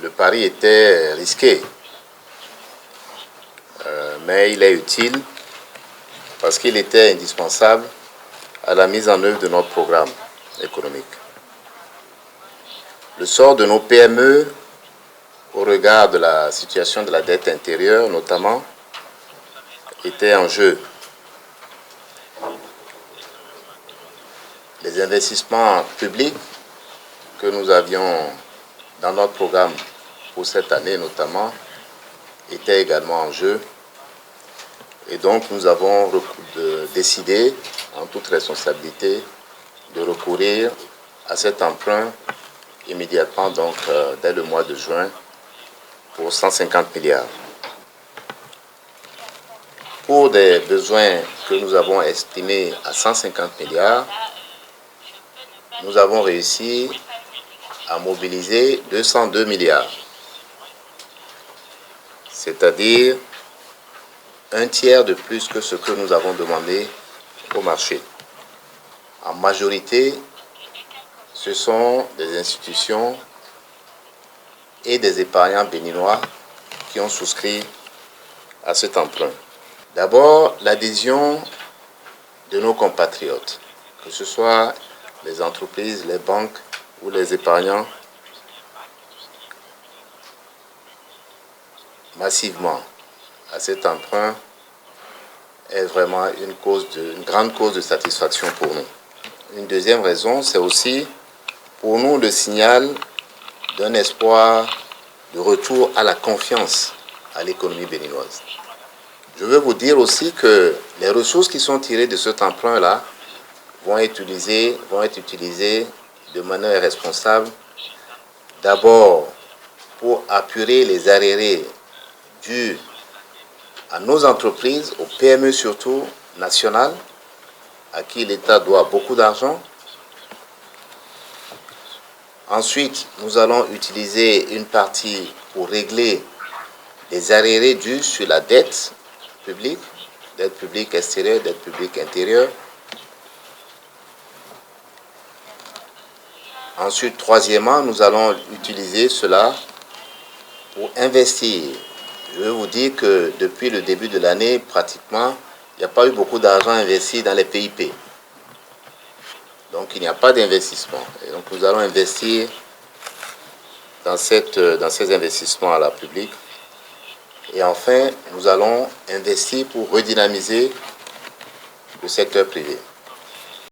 le pari était risqué, mais il est utile parce qu'il était indispensable à la mise en œuvre de notre programme économique. Le sort de nos PME au regard de la situation de la dette intérieure notamment était en jeu. Les investissements publics que nous avions dans notre programme pour cette année notamment étaient également en jeu. Et donc nous avons décidé, en toute responsabilité, de recourir à cet emprunt immédiatement, donc dès le mois de juin, pour 150 milliards. Pour des besoins que nous avons estimés à 150 milliards, nous avons réussi à mobiliser 202 milliards, c'est-à-dire un tiers de plus que ce que nous avons demandé au marché. En majorité, ce sont des institutions et des épargnants béninois qui ont souscrit à cet emprunt. D'abord, l'adhésion de nos compatriotes, que ce soit les entreprises, les banques ou les épargnants, massivement à cet emprunt est vraiment une grande cause de satisfaction pour nous. Une deuxième raison, c'est aussi pour nous le signal d'un espoir de retour à la confiance à l'économie béninoise. Je veux vous dire aussi que les ressources qui sont tirées de cet emprunt-là vont être utilisées de manière responsable, d'abord pour apurer les arriérés dus à nos entreprises, aux PME surtout nationales, à qui l'État doit beaucoup d'argent. Ensuite, nous allons utiliser une partie pour régler les arriérés dus sur la dette publique extérieure, dette publique intérieure. Ensuite, troisièmement, nous allons utiliser cela pour investir. Je veux vous dire que depuis le début de l'année, pratiquement, il n'y a pas eu beaucoup d'argent investi dans les PIP. Donc, il n'y a pas d'investissement. Et donc, nous allons investir dans ces investissements à la publique. Et enfin, nous allons investir pour redynamiser le secteur privé.